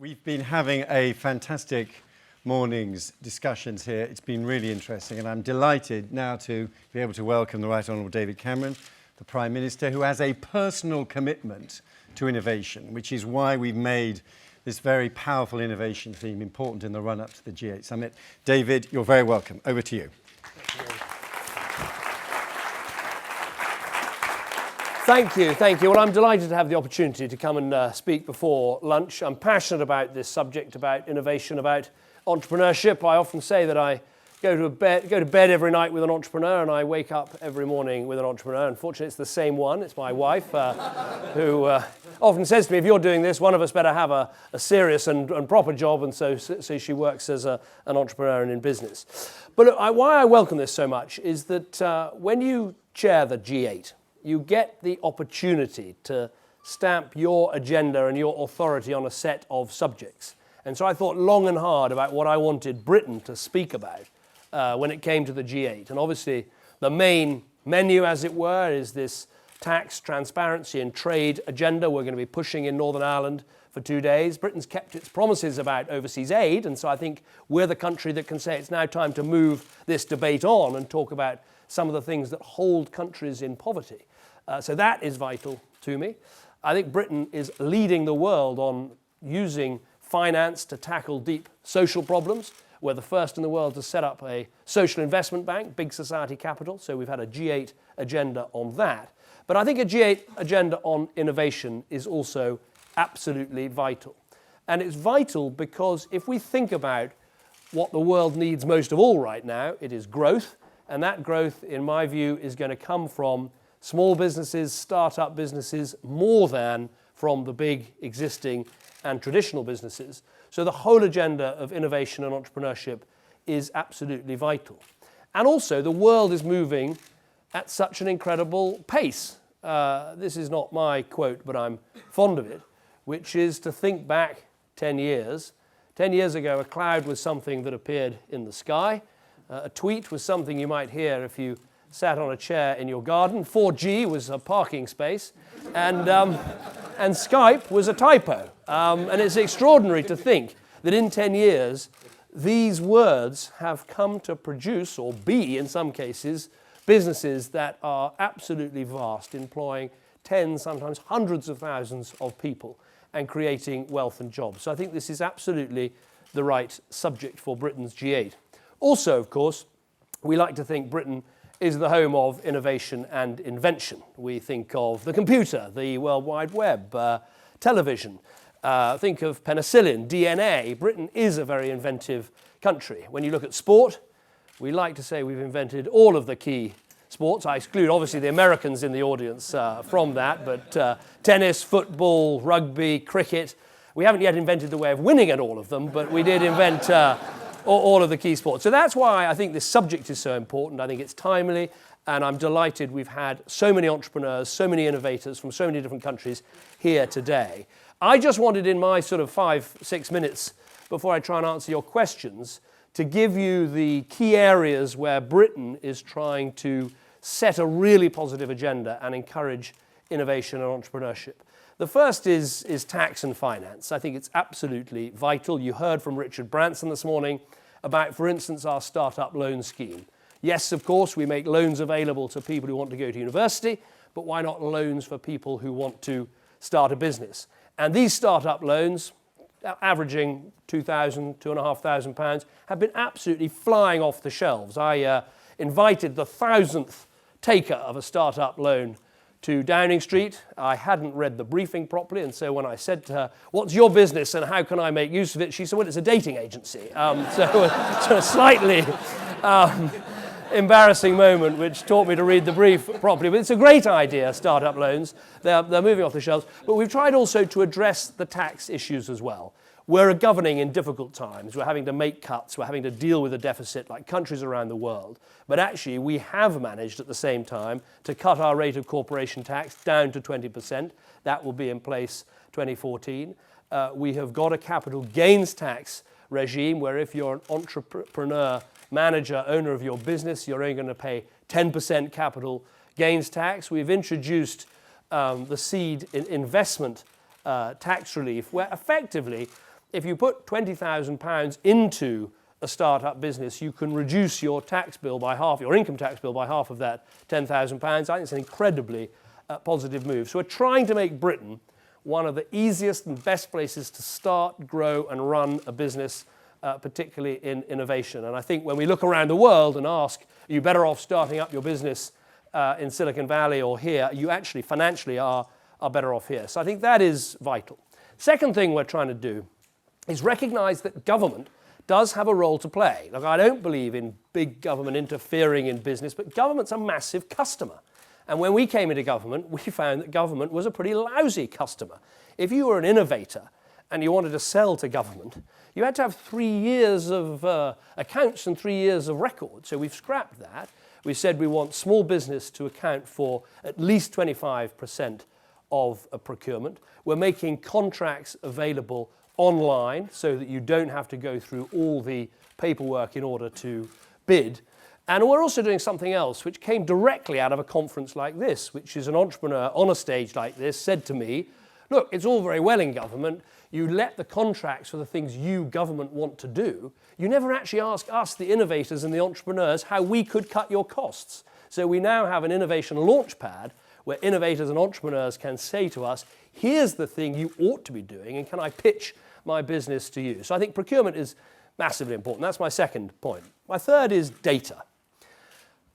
We've been having a fantastic morning's discussions here. It's been really interesting, and I'm delighted now to be able to welcome the Right Honourable David Cameron, the Prime Minister, who has a personal commitment to innovation, which is why we've made this very powerful innovation theme important in the run-up to the G8 Summit. David, you're very welcome. Over to you. Thank you. Well, I'm delighted to have the opportunity to come and speak before lunch. I'm passionate about this subject, about innovation, about entrepreneurship. I often say that I go to bed every night with an entrepreneur, and I wake up every morning with an entrepreneur. Unfortunately, it's the same one. It's my wife, who often says to me, if you're doing this, one of us better have a serious and proper job, and so she works as an entrepreneur and in business. But look, why I welcome this so much is that when you chair the G8, you get the opportunity to stamp your agenda and your authority on a set of subjects. And so I thought long and hard about what I wanted Britain to speak about when it came to the G8. And obviously the main menu, as it were, is this tax, transparency and trade agenda we're going to be pushing in Northern Ireland for 2 days. Britain's kept its promises about overseas aid, and so I think we're the country that can say it's now time to move this debate on and talk about some of the things that hold countries in poverty. So that is vital to me. I think Britain is leading the world on using finance to tackle deep social problems. We're the first in the world to set up a social investment bank, big society capital, so we've had a G8 agenda on that. But I think a G8 agenda on innovation is also absolutely vital. And it's vital because if we think about what the world needs most of all right now, it is growth. And that growth, in my view, is going to come from small businesses, start-up businesses, more than from the big existing and traditional businesses. So the whole agenda of innovation and entrepreneurship is absolutely vital. And also, the world is moving at such an incredible pace. This is not my quote, but I'm fond of it, which is to think back 10 years. 10 years ago, a cloud was something that appeared in the sky. A tweet was something you might hear if you sat on a chair in your garden. 4G was a parking space, and Skype was a typo. And it's extraordinary to think that in 10 years, these words have come to produce, or be in some cases, businesses that are absolutely vast, employing tens, sometimes hundreds of thousands of people and creating wealth and jobs. So I think this is absolutely the right subject for Britain's G8. Also, of course, we like to think Britain is the home of innovation and invention. We think of the computer, the World Wide Web, television. Think of penicillin, DNA. Britain is a very inventive country. When you look at sport, we like to say we've invented all of the key sports. I exclude, obviously, the Americans in the audience from that, but tennis, football, rugby, cricket. We haven't yet invented the way of winning at all of them, but we did invent all of the key sports. So that's why I think this subject is so important. I think it's timely, and I'm delighted we've had so many entrepreneurs, so many innovators from so many different countries here today. I just wanted, in my sort of 5-6 minutes before I try and answer your questions, to give you the key areas where Britain is trying to set a really positive agenda and encourage innovation and entrepreneurship. The first is tax and finance. I think it's absolutely vital. You heard from Richard Branson this morning about, for instance, our startup loan scheme. Yes, of course, we make loans available to people who want to go to university, but why not loans for people who want to start a business? And these startup loans, averaging £2,000, £2,500, have been absolutely flying off the shelves. I invited the 1,000th taker of a startup loan to Downing Street. I hadn't read the briefing properly, and so when I said to her, "What's your business and how can I make use of it?" she said, "Well, it's a dating agency." So a slightly embarrassing moment, which taught me to read the brief properly. But it's a great idea, startup loans. They're moving off the shelves. But we've tried also to address the tax issues as well. We're governing in difficult times. We're having to make cuts. We're having to deal with a deficit like countries around the world. But actually, we have managed at the same time to cut our rate of corporation tax down to 20%. That will be in place 2014. We have got a capital gains tax regime where if you're an entrepreneur, manager, owner of your business, you're only going to pay 10% capital gains tax. We've introduced the seed investment tax relief, where effectively if you put £20,000 into a startup business, you can reduce your tax bill by half, your income tax bill by half of that £10,000. I think it's an incredibly positive move. So we're trying to make Britain one of the easiest and best places to start, grow and run a business, particularly in innovation. And I think when we look around the world and ask, are you better off starting up your business in Silicon Valley or here, you actually financially are better off here. So I think that is vital. Second thing we're trying to do is recognize that government does have a role to play. Look, I don't believe in big government interfering in business, but government's a massive customer. And when we came into government, we found that government was a pretty lousy customer. If you were an innovator and you wanted to sell to government, you had to have 3 years of accounts and 3 years of records. So we've scrapped that. We said we want small business to account for at least 25% of a procurement. We're making contracts available online so that you don't have to go through all the paperwork in order to bid. And we're also doing something else which came directly out of a conference like this, which is an entrepreneur on a stage like this said to me, look, it's all very well in government. You let the contracts for the things you, government, want to do. You never actually ask us, the innovators and the entrepreneurs, how we could cut your costs. So we now have an innovation launchpad where innovators and entrepreneurs can say to us, here's the thing you ought to be doing, and can I pitch my business to you? So I think procurement is massively important. That's my second point. My third is data.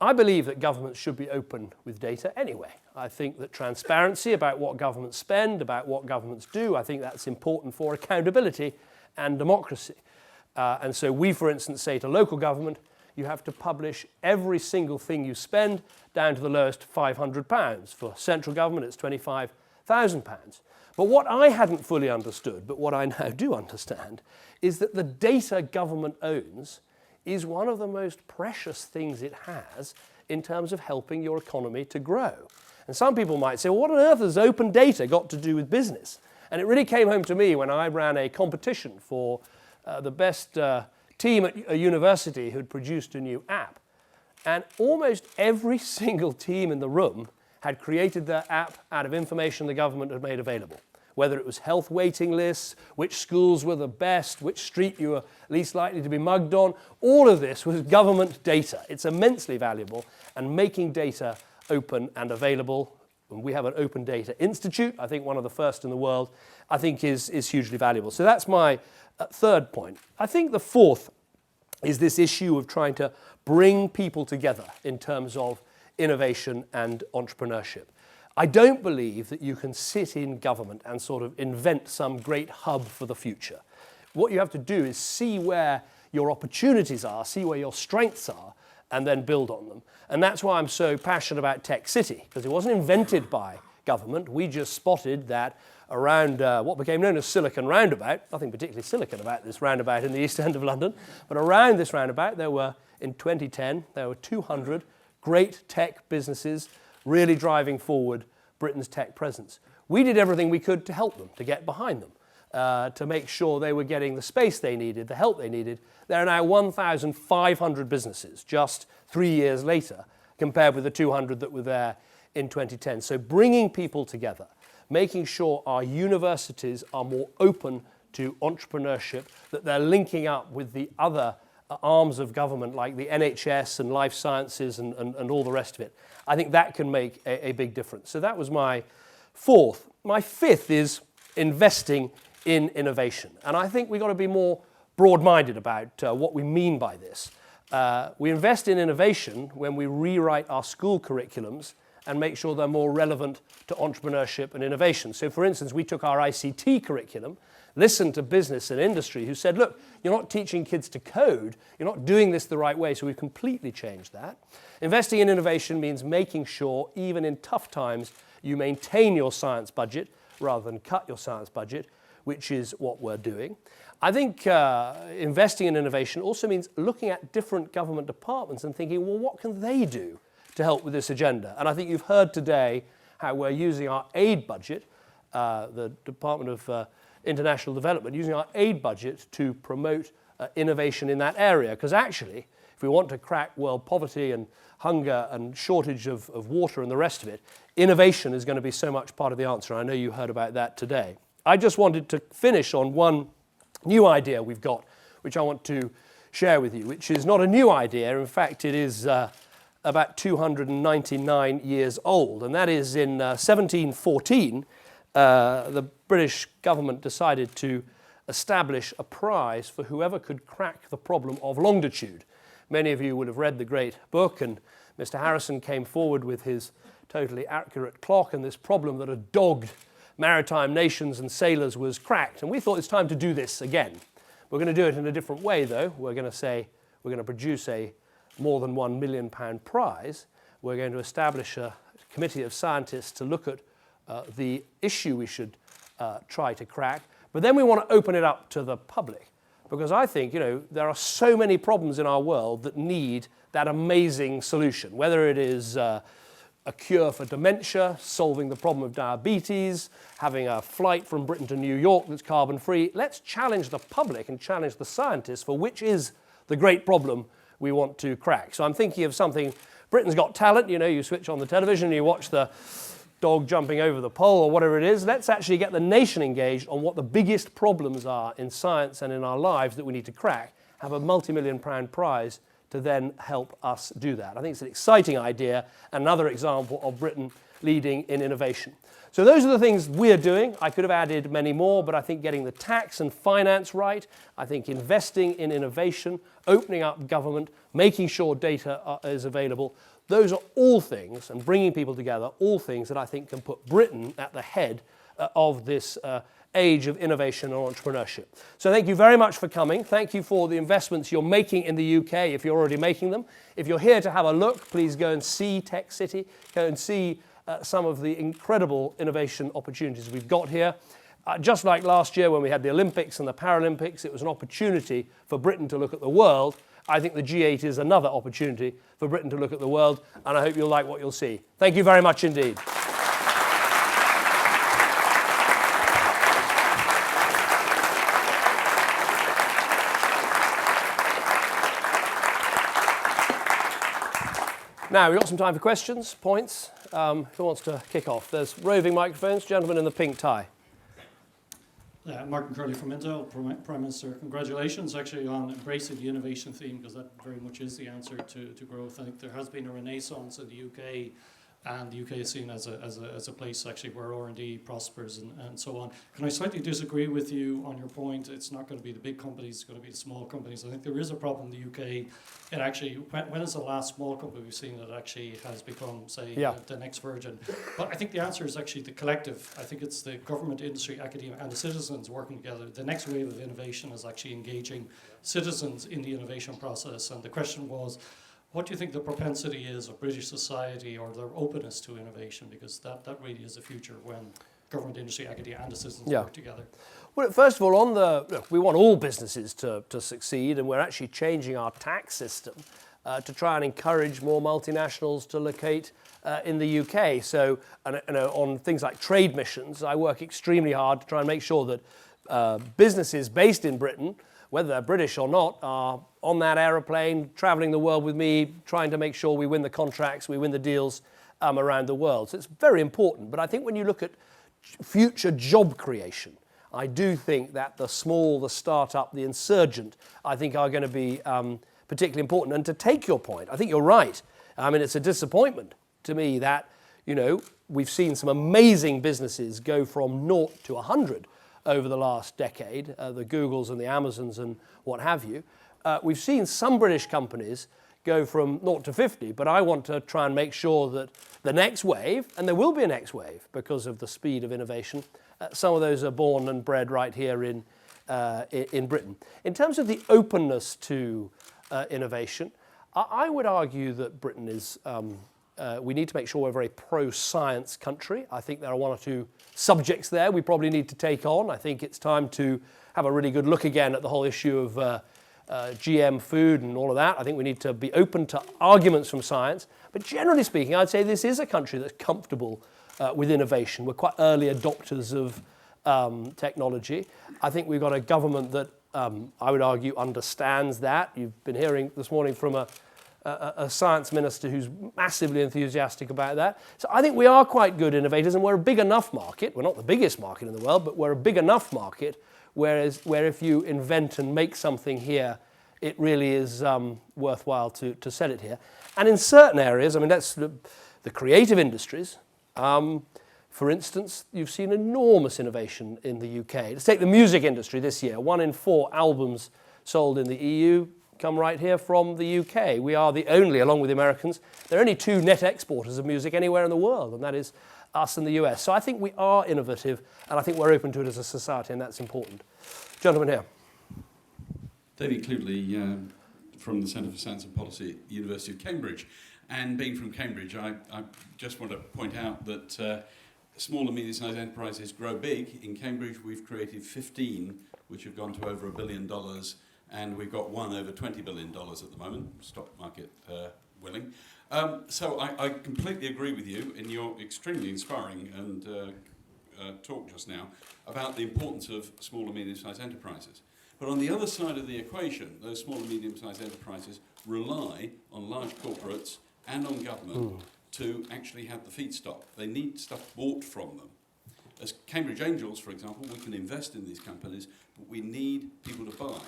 I believe that governments should be open with data anyway. I think that transparency about what governments spend, about what governments do, I think that's important for accountability and democracy. And so we, for instance, say to local government, you have to publish every single thing you spend down to the lowest £500. For central government, it's £25,000. But what I hadn't fully understood, but what I now do understand, is that the data government owns is one of the most precious things it has in terms of helping your economy to grow. And some people might say, well, what on earth has open data got to do with business? And it really came home to me when I ran a competition for the best team at a university who'd produced a new app. And almost every single team in the room had created their app out of information the government had made available. Whether it was health waiting lists, which schools were the best, which street you were least likely to be mugged on, all of this was government data. It's immensely valuable, and making data open and available, and we have an Open Data Institute, I think one of the first in the world, I think is hugely valuable. So that's my third point. I think the fourth is this issue of trying to bring people together in terms of innovation and entrepreneurship. I don't believe that you can sit in government and sort of invent some great hub for the future. What you have to do is see where your opportunities are, see where your strengths are, and then build on them. And that's why I'm so passionate about Tech City, because it wasn't invented by government. We just spotted that around what became known as Silicon Roundabout, nothing particularly silicon about this roundabout in the East End of London, but around this roundabout in 2010, there were 200 great tech businesses really driving forward Britain's tech presence. We did everything we could to help them, to get behind them, to make sure they were getting the space they needed, the help they needed. There are now 1,500 businesses just 3 years later, compared with the 200 that were there in 2010. So bringing people together, making sure our universities are more open to entrepreneurship, that they're linking up with the other arms of government like the NHS and life sciences and all the rest of it. I think that can make a big difference. So that was my fourth. My fifth is investing in innovation. And I think we've got to be more broad-minded about what we mean by this. We invest in innovation when we rewrite our school curriculums and make sure they're more relevant to entrepreneurship and innovation. So for instance, we took our ICT curriculum, listened to business and industry who said, look, you're not teaching kids to code, you're not doing this the right way, so we've completely changed that. Investing in innovation means making sure, even in tough times, you maintain your science budget rather than cut your science budget, which is what we're doing. I think investing in innovation also means looking at different government departments and thinking, well, what can they do to help with this agenda? And I think you've heard today how we're using our aid budget, the Department of International Development, using our aid budget to promote innovation in that area. Because actually, if we want to crack world poverty and hunger and shortage of water and the rest of it, innovation is going to be so much part of the answer. I know you heard about that today. I just wanted to finish on one new idea we've got, which I want to share with you, which is not a new idea. In fact, it is about 299 years old, and that is in 1714, the British government decided to establish a prize for whoever could crack the problem of longitude. Many of you would have read the great book, and Mr. Harrison came forward with his totally accurate clock, and this problem that had dogged maritime nations and sailors was cracked. And we thought it's time to do this again. We're going to do it in a different way, though. We're going to say we're going to produce a more than £1 million prize. We're going to establish a committee of scientists to look at the issue we should try to crack. But then we want to open it up to the public, because I think, there are so many problems in our world that need that amazing solution, whether it is a cure for dementia, solving the problem of diabetes, having a flight from Britain to New York that's carbon-free. Let's challenge the public and challenge the scientists for which is the great problem we want to crack. So I'm thinking of something, Britain's Got Talent, you switch on the television and you watch the dog jumping over the pole or whatever it is. Let's actually get the nation engaged on what the biggest problems are in science and in our lives that we need to crack, have a multi-million-pound prize to then help us do that. I think it's an exciting idea, another example of Britain leading in innovation. So those are the things we're doing. I could have added many more, but I think getting the tax and finance right, I think investing in innovation, opening up government, making sure data is available, those are all things, and bringing people together, all things that I think can put Britain at the head of this age of innovation and entrepreneurship. So thank you very much for coming. Thank you for the investments you're making in the UK, if you're already making them. If you're here to have a look, please go and see Tech City, go and see some of the incredible innovation opportunities we've got here. Just like last year when we had the Olympics and the Paralympics, it was an opportunity for Britain to look at the world. I think the G8 is another opportunity for Britain to look at the world, and I hope you'll like what you'll see. Thank you very much indeed. Now, we've got some time for questions, points. Who wants to kick off? There's roving microphones. Gentleman in the pink tie. Martin Curley from Intel, Prime Minister. Congratulations actually on embracing the innovation theme, because that very much is the answer to growth. I think there has been a renaissance in the UK, and the UK is seen as a place actually where R&D prospers and so on. Can I slightly disagree with you on your point? It's not going to be the big companies, it's going to be the small companies. I think there is a problem in the UK. It actually, when is the last small company we've seen that actually has become, say, the next Virgin? But I think the answer is actually the collective. I think it's the government, industry, academia, and the citizens working together. The next wave of innovation is actually engaging citizens in the innovation process. And the question was, what do you think the propensity is of British society or their openness to innovation? Because that really is the future when government, industry, academia, and the citizens work together. Well, first of all, look, we want all businesses to succeed, and we're actually changing our tax system to try and encourage more multinationals to locate in the UK. So on things like trade missions, I work extremely hard to try and make sure that businesses based in Britain, whether they're British or not, are on that aeroplane, traveling the world with me, trying to make sure we win the contracts, we win the deals around the world. So it's very important. But I think when you look at future job creation, I do think that the small, the startup, the insurgent, I think are going to be particularly important. And to take your point, I think you're right. I mean, it's a disappointment to me that, we've seen some amazing businesses go from 0 to 100 over the last decade, the Googles and the Amazons and what have you. We've seen some British companies go from 0 to 50, but I want to try and make sure that the next wave, and there will be a next wave because of the speed of innovation, some of those are born and bred right here in Britain. In terms of the openness to innovation, I would argue that Britain is, we need to make sure we're a very pro-science country. I think there are one or two subjects there we probably need to take on. I think it's time to have a really good look again at the whole issue of GM food and all of that. I think we need to be open to arguments from science. But generally speaking, I'd say this is a country that's comfortable with innovation. We're quite early adopters of technology. I think we've got a government that I would argue understands that. You've been hearing this morning from a science minister who's massively enthusiastic about that. So I think we are quite good innovators, and we're a big enough market. We're not the biggest market in the world, but we're a big enough market where if you invent and make something here, it really is worthwhile to sell it here. And in certain areas, I mean, that's the creative industries. For instance, you've seen enormous innovation in the UK. Let's take the music industry this year. 1 in 4 albums sold in the EU come right here from the UK. We are the only, along with the Americans, there are only 2 net exporters of music anywhere in the world, and that is us and the US. So I think we are innovative, and I think we're open to it as a society, and that's important. Gentleman here. David Clutley from the Centre for Science and Policy at the University of Cambridge. And being from Cambridge, I just want to point out that small and medium-sized enterprises grow big. In Cambridge, we've created 15, which have gone to over $1 billion, and we've got one over $20 billion at the moment, stock market willing. So I completely agree with you in your extremely inspiring and talk just now about the importance of small and medium-sized enterprises. But on the other side of the equation, those small and medium-sized enterprises rely on large corporates and on government to actually have the feedstock. They need stuff bought from them. As Cambridge Angels, for example, we can invest in these companies, but we need people to buy.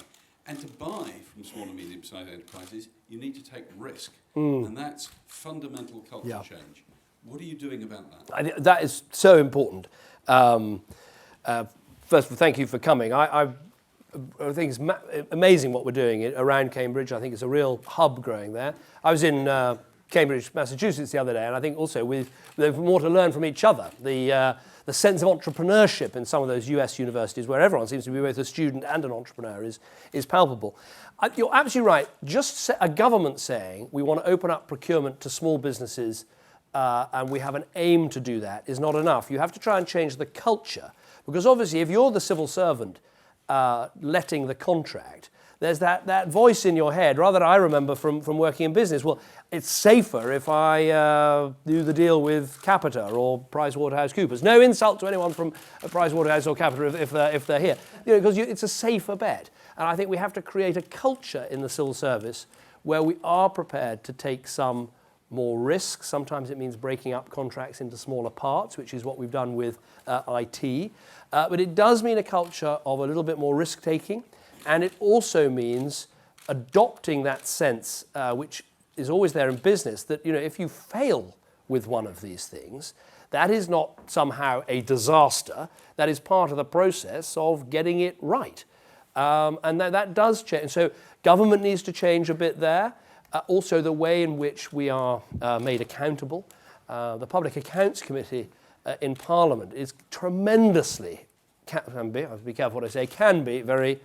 And to buy from small and medium-sized enterprises, you need to take risk. And that's fundamental culture change. What are you doing about that? That is so important. First of all, thank you for coming. I think it's amazing what we're doing around Cambridge. I think it's a real hub growing there. I was in Cambridge, Massachusetts the other day, and I think also we have more to learn from each other. The sense of entrepreneurship in some of those US universities where everyone seems to be both a student and an entrepreneur is palpable. You're absolutely right. Just a government saying we want to open up procurement to small businesses and we have an aim to do that is not enough. You have to try and change the culture, because obviously if you're the civil servant letting the contract, there's that voice in your head, rather than I remember from working in business, well, it's safer if I do the deal with Capita or PricewaterhouseCoopers. No insult to anyone from Pricewaterhouse or Capita if they're here, because it's a safer bet. And I think we have to create a culture in the civil service where we are prepared to take some more risk. Sometimes it means breaking up contracts into smaller parts, which is what we've done with IT. But it does mean a culture of a little bit more risk-taking. And it also means adopting that sense, which is always there in business, that if you fail with one of these things, that is not somehow a disaster. That is part of the process of getting it right. And that does change. So government needs to change a bit there. Also the way in which we are made accountable. The Public Accounts Committee in Parliament is tremendously, I have to be careful what I say, can be very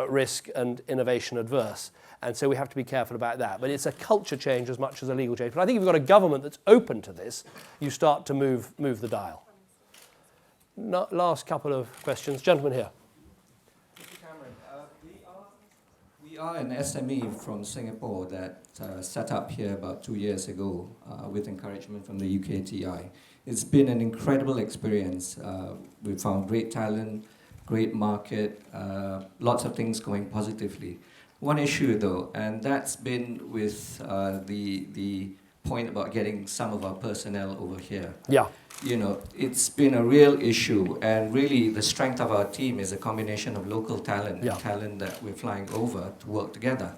risk and innovation adverse. And so we have to be careful about that. But it's a culture change as much as a legal change. But I think if you've got a government that's open to this, you start to move the dial. Last couple of questions. Gentleman here. Mr. Cameron, we are an SME from Singapore that set up here about 2 years ago with encouragement from the UKTI. It's been an incredible experience. We've found great talent, great market, lots of things going positively. One issue though, and that's been with the point about getting some of our personnel over here. Yeah. It's been a real issue, and really the strength of our team is a combination of local talent and talent that we're flying over to work together.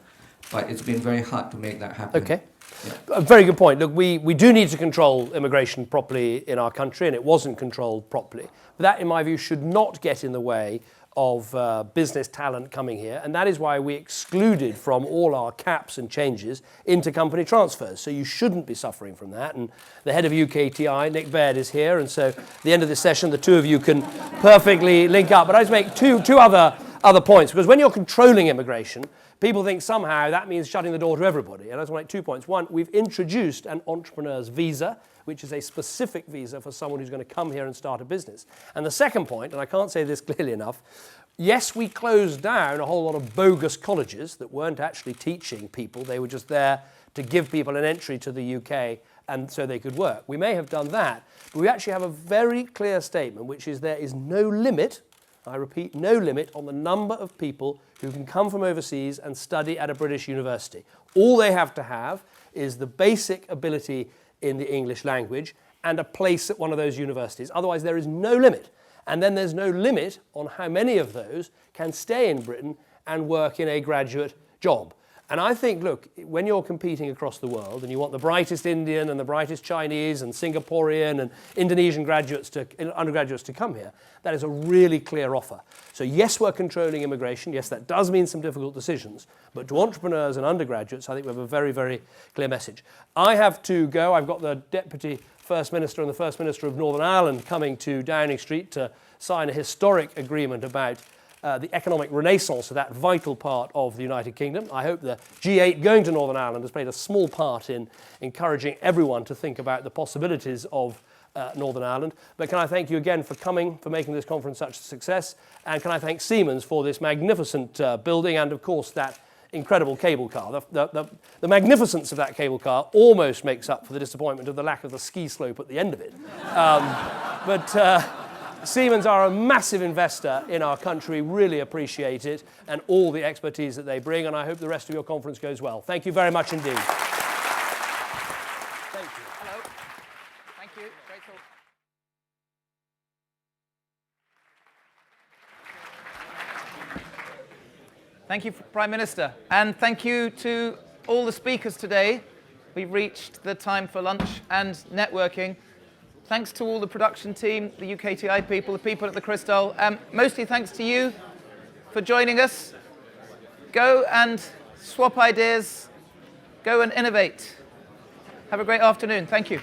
But it's been very hard to make that happen. Okay. Yeah. A very good point. Look, we do need to control immigration properly in our country, and it wasn't controlled properly. But that, in my view, should not get in the way of business talent coming here, and that is why we excluded from all our caps and changes intercompany transfers. So you shouldn't be suffering from that. And the head of UKTI, Nick Baird, is here, and so at the end of this session, the two of you can perfectly link up. But I just make two other points, because when you're controlling immigration, people think somehow that means shutting the door to everybody. And I just want to make 2 points. One, we've introduced an entrepreneur's visa, which is a specific visa for someone who's going to come here and start a business. And the second point, and I can't say this clearly enough, yes, we closed down a whole lot of bogus colleges that weren't actually teaching people. They were just there to give people an entry to the UK and so they could work. We may have done that, but we actually have a very clear statement, which is there is no limit, I repeat, no limit on the number of people who can come from overseas and study at a British university. All they have to have is the basic ability in the English language and a place at one of those universities. Otherwise, there is no limit. And then there's no limit on how many of those can stay in Britain and work in a graduate job. And I think, look, when you're competing across the world and you want the brightest Indian and the brightest Chinese and Singaporean and Indonesian undergraduates to come here, that is a really clear offer. So yes, we're controlling immigration. Yes, that does mean some difficult decisions. But to entrepreneurs and undergraduates, I think we have a very, very clear message. I have to go. I've got the Deputy First Minister and the First Minister of Northern Ireland coming to Downing Street to sign a historic agreement about the economic renaissance of that vital part of the United Kingdom. I hope the G8 going to Northern Ireland has played a small part in encouraging everyone to think about the possibilities of Northern Ireland. But can I thank you again for coming, for making this conference such a success, and can I thank Siemens for this magnificent building and, of course, that incredible cable car. The magnificence of that cable car almost makes up for the disappointment of the lack of the ski slope at the end of it. Siemens are a massive investor in our country, really appreciate it, and all the expertise that they bring, and I hope the rest of your conference goes well. Thank you very much indeed. Thank you. Hello. Thank you. Great talk. Thank you, Prime Minister, and thank you to all the speakers today. We've reached the time for lunch and networking. Thanks to all the production team, the UKTI people, the people at the Crystal. Mostly thanks to you for joining us. Go and swap ideas. Go and innovate. Have a great afternoon. Thank you.